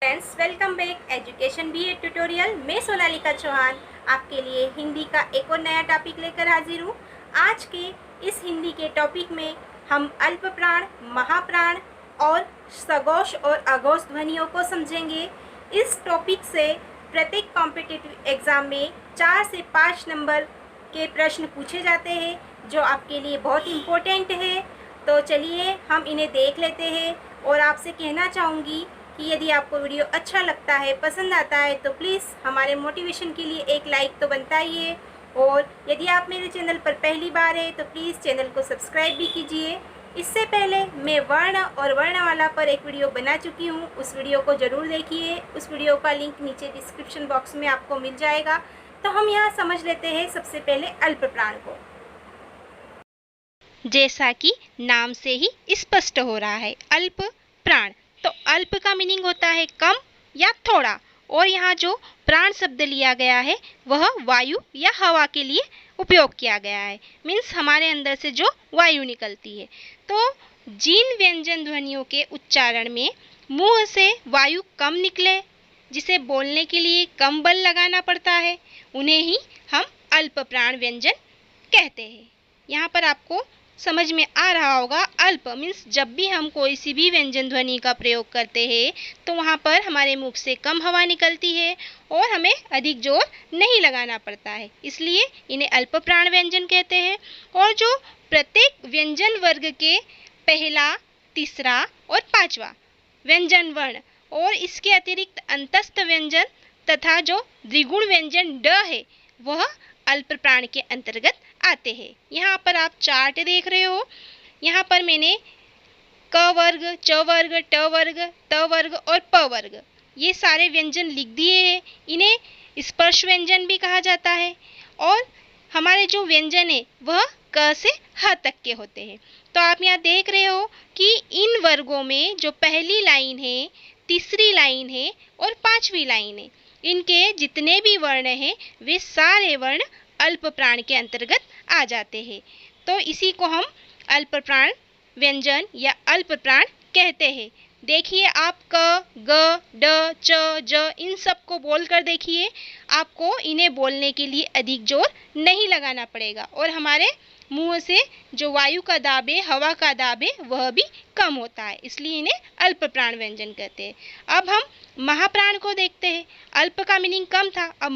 Friends, welcome back education BA tutorial. मैं सोनालिका चौहान आपके लिए हिंदी का एक और नया टॉपिक लेकर हाजिर हूँ। आज के इस हिंदी के टॉपिक में हम अल्प प्राण, महाप्राण और सघोष और अघोष ध्वनियों को समझेंगे। इस टॉपिक से प्रत्येक कॉम्पिटिटिव एग्ज़ाम में 4 से 5 नंबर के प्रश्न पूछे जाते हैं, जो आपके लिए बहुत इम्पोर्टेंट है। तो चलिए हम इन्हें देख लेते हैं। और आपसे कहना चाहूँगी कि यदि आपको वीडियो अच्छा लगता है, पसंद आता है, तो प्लीज़ हमारे मोटिवेशन के लिए एक लाइक तो बनता ही है। और यदि आप मेरे चैनल पर पहली बार है तो प्लीज़ चैनल को सब्सक्राइब भी कीजिए। इससे पहले मैं वर्ण और वर्णमाला पर एक वीडियो बना चुकी हूँ, उस वीडियो को ज़रूर देखिए। उस वीडियो का लिंक नीचे डिस्क्रिप्शन बॉक्स में आपको मिल जाएगा। तो हम यहाँ समझ लेते हैं सबसे पहले अल्प प्राण को। जैसा कि नाम से ही स्पष्ट हो रहा है, अल्प प्राण, तो अल्प का मीनिंग होता है कम या थोड़ा। और यहाँ जो प्राण शब्द लिया गया है वह वायु या हवा के लिए उपयोग किया गया है। मीन्स हमारे अंदर से जो वायु निकलती है। तो जिन व्यंजन ध्वनियों के उच्चारण में मुंह से वायु कम निकले, जिसे बोलने के लिए कम बल लगाना पड़ता है, उन्हें ही हम अल्प प्राण व्यंजन कहते हैं। यहाँ पर आपको समझ में आ रहा होगा, अल्प मीन्स जब भी हम कोई सी भी व्यंजन ध्वनि का प्रयोग करते हैं तो वहाँ पर हमारे मुख से कम हवा निकलती है और हमें अधिक जोर नहीं लगाना पड़ता है, इसलिए इन्हें अल्प प्राण व्यंजन कहते हैं। और जो प्रत्येक व्यंजन वर्ग के पहला, तीसरा और पांचवा व्यंजन वर्ण और इसके अतिरिक्त अंतस्थ व्यंजन तथा जो द्विगुण व्यंजन ड है वह अल्प प्राण के अंतर्गत आते हैं। यहाँ पर आप चार्ट देख रहे हो। यहाँ पर मैंने क वर्ग, च वर्ग, ट वर्ग, त वर्ग और प वर्ग ये सारे व्यंजन लिख दिए हैं। इन्हें स्पर्श व्यंजन भी कहा जाता है। और हमारे जो व्यंजन है वह क से ह तक के होते हैं। तो आप यहाँ देख रहे हो कि इन वर्गों में जो पहली लाइन है, तीसरी लाइन है और पांचवी लाइन है, इनके जितने भी वर्ण हैं वे सारे वर्ण अल्प प्राण के अंतर्गत आ जाते हैं। तो इसी को हम अल्प प्राण व्यंजन या अल्प प्राण कहते हैं। देखिए आप क, ग, ड, च, ज इन सब को बोल कर देखिए। आपको इन्हें बोलने के लिए अधिक जोर नहीं लगाना पड़ेगा और हमारे मुंह से जो वायु का दाब है, हवा का दाब है, वह भी कम होता है, इसलिए इन्हें अल्प प्राण व्यंजन कहते हैं। अब हम महाप्राण को देखते हैं। अल्प का मीनिंग कम था, अब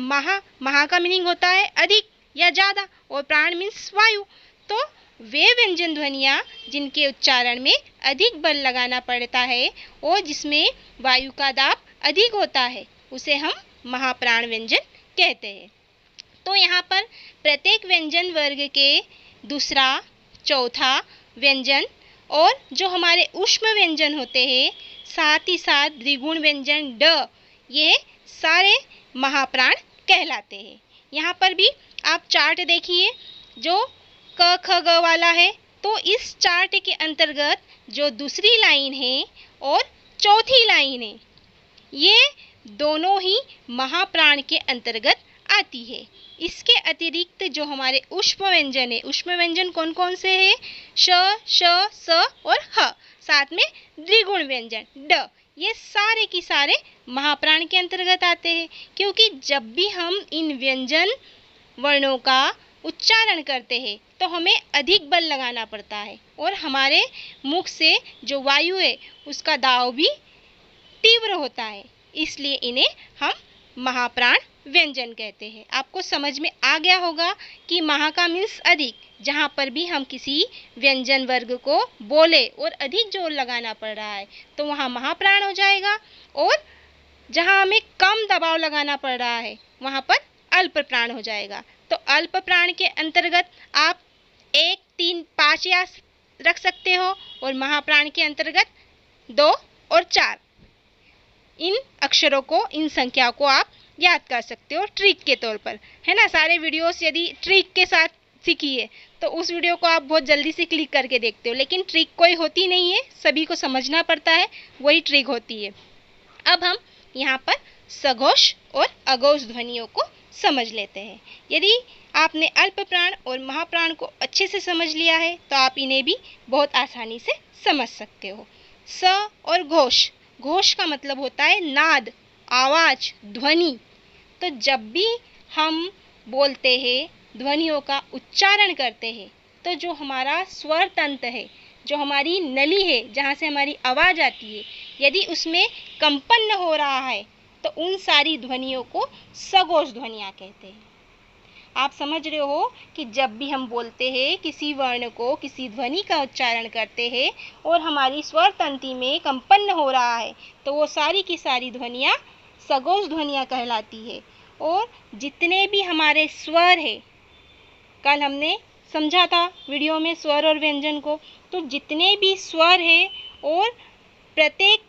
महा का मीनिंग होता है अधिक या ज़्यादा और प्राण मीन्स वायु। तो वे व्यंजन ध्वनियाँ जिनके उच्चारण में अधिक बल लगाना पड़ता है और जिसमें वायु का दाब अधिक होता है, उसे हम महाप्राण व्यंजन कहते हैं। तो यहाँ पर प्रत्येक व्यंजन वर्ग के दूसरा, चौथा व्यंजन और जो हमारे ऊष्म व्यंजन होते हैं, साथ ही साथ द्विगुण व्यंजन ड, ये सारे महाप्राण कहलाते हैं। यहाँ पर भी आप चार्ट देखिए, जो क ख ग वाला है, तो इस चार्ट के अंतर्गत जो दूसरी लाइन है और चौथी लाइन है, ये दोनों ही महाप्राण के अंतर्गत आती है। इसके अतिरिक्त जो हमारे ऊष्म व्यंजन है, ऊष्म व्यंजन कौन कौन से हैं? श, श, स और ह, साथ में द्विगुण व्यंजन ड, ये सारे की सारे महाप्राण के अंतर्गत आते हैं। क्योंकि जब भी हम इन व्यंजन वर्णों का उच्चारण करते हैं तो हमें अधिक बल लगाना पड़ता है और हमारे मुख से जो वायु है उसका दाब भी तीव्र होता है, इसलिए इन्हें हम महाप्राण व्यंजन कहते हैं। आपको समझ में आ गया होगा कि महा का मीन्स अधिक, जहाँ पर भी हम किसी व्यंजन वर्ग को बोले और अधिक जोर लगाना पड़ रहा है तो वहाँ महाप्राण हो जाएगा, और जहाँ हमें कम दबाव लगाना पड़ रहा है वहाँ पर अल्प प्राण हो जाएगा। तो अल्प प्राण के अंतर्गत आप 1, 3, 5 या रख सकते हो और महाप्राण के अंतर्गत 2 और 4 इन अक्षरों को, इन संख्याओं को आप याद कर सकते हो ट्रिक के तौर पर, है ना। सारे वीडियोस यदि ट्रिक के साथ सीखिए तो उस वीडियो को आप बहुत जल्दी से क्लिक करके देखते हो, लेकिन ट्रिक कोई होती नहीं है, सभी को समझना पड़ता है, वही ट्रिक होती है। अब हम यहाँ पर सघोष और अघोष ध्वनियों को समझ लेते हैं। यदि आपने अल्प प्राण और महाप्राण को अच्छे से समझ लिया है तो आप इन्हें भी बहुत आसानी से समझ सकते हो। स और घोष घोष का मतलब होता है नाद, आवाज, ध्वनि। तो जब भी हम बोलते हैं, ध्वनियों का उच्चारण करते हैं, तो जो हमारा स्वर तंत्र है, जो हमारी नली है, जहाँ से हमारी आवाज़ आती है, यदि उसमें कंपन हो रहा है तो उन सारी ध्वनियों को सघोष ध्वनियाँ कहते हैं। आप समझ रहे हो कि जब भी हम बोलते हैं, किसी वर्ण को, किसी ध्वनि का उच्चारण करते हैं और हमारी स्वर तंत्री में कंपन हो रहा है, तो वो सारी की सारी ध्वनियाँ सघोष ध्वनियाँ कहलाती है। और जितने भी हमारे स्वर है, कल हमने समझा था वीडियो में स्वर और व्यंजन को, तो जितने भी स्वर है और प्रत्येक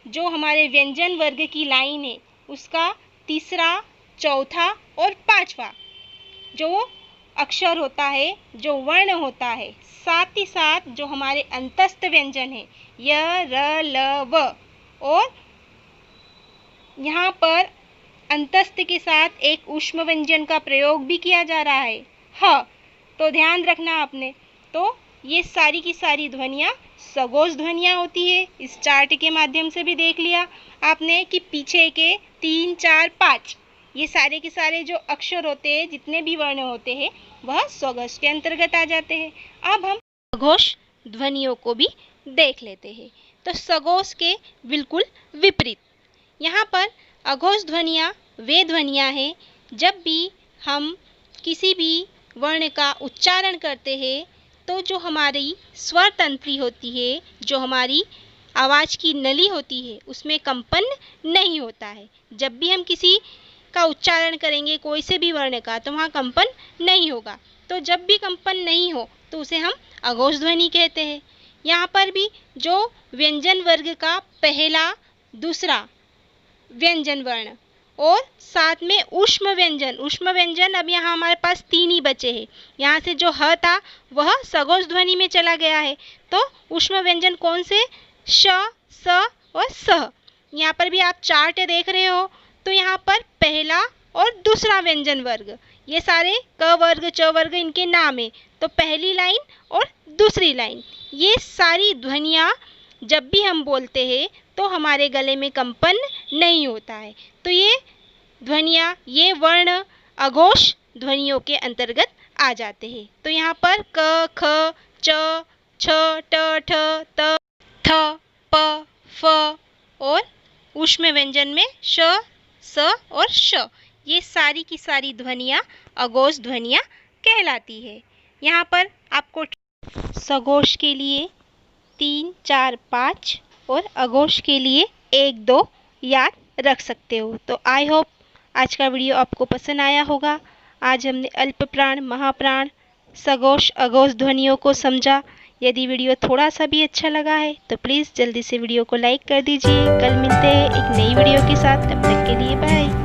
जो हमारे व्यंजन वर्ग की लाइन है, उसका तीसरा, चौथा और पांचवा जो अक्षर होता है, जो वर्ण होता है, साथ ही साथ जो हमारे अंतस्थ व्यंजन है, य, र, ल, व, और यहाँ पर अंतस्थ के साथ एक ऊष्म व्यंजन का प्रयोग भी किया जा रहा है, ह। तो ध्यान रखना आपने। तो ये सारी की सारी ध्वनियाँ सघोष ध्वनियाँ होती है। इस चार्ट के माध्यम से भी देख लिया आपने कि पीछे के 3, 4, 5 ये सारे के सारे जो अक्षर होते हैं, जितने भी वर्ण होते हैं, वह सघोष के अंतर्गत आ जाते हैं। अब हम सघोष ध्वनियों को भी देख लेते हैं। तो सघोष के बिल्कुल विपरीत, यहाँ पर अघोष ध्वनियाँ वे ध्वनियाँ हैं जब भी हम किसी भी वर्ण का उच्चारण करते हैं, तो जो हमारी स्वर तंत्री होती है, जो हमारी आवाज़ की नली होती है, उसमें कंपन नहीं होता है। जब भी हम किसी का उच्चारण करेंगे, कोई से भी वर्ण का, तो वहाँ कंपन नहीं होगा। तो जब भी कंपन नहीं हो तो उसे हम अघोष ध्वनि कहते हैं। यहाँ पर भी जो व्यंजन वर्ग का पहला, दूसरा व्यंजन वर्ण और साथ में ऊष्म व्यंजन अब यहाँ हमारे पास 3 ही बचे हैं। यहाँ से जो ह था वह सघोष ध्वनि में चला गया है। तो ऊष्म व्यंजन कौन से? श, स और स। यहाँ पर भी आप चार्ट देख रहे हो, तो यहाँ पर पहला और दूसरा व्यंजन वर्ग, ये सारे क वर्ग, च वर्ग इनके नाम है। तो पहली लाइन और दूसरी लाइन, ये सारी ध्वनियाँ जब भी हम बोलते हैं तो हमारे गले में कंपन नहीं होता है। तो ये ध्वनियाँ, ये वर्ण अघोष ध्वनियों के अंतर्गत आ जाते हैं। तो यहाँ पर क, ख, च, छ, ट, ठ, त, थ, प, फ और ऊष्म व्यंजन में श, स और श, ये सारी की सारी ध्वनियाँ अघोष ध्वनियाँ कहलाती है। यहाँ पर आपको सघोष के लिए 3, 4, 5 और अघोष के लिए 1, 2 याद रख सकते हो। तो आई होप आज का वीडियो आपको पसंद आया होगा। आज हमने अल्प प्राण, महाप्राण, सघोष, अघोष ध्वनियों को समझा। यदि वीडियो थोड़ा सा भी अच्छा लगा है तो प्लीज़ जल्दी से वीडियो को लाइक कर दीजिए। कल मिलते हैं एक नई वीडियो के साथ, तब तक के लिए बाय।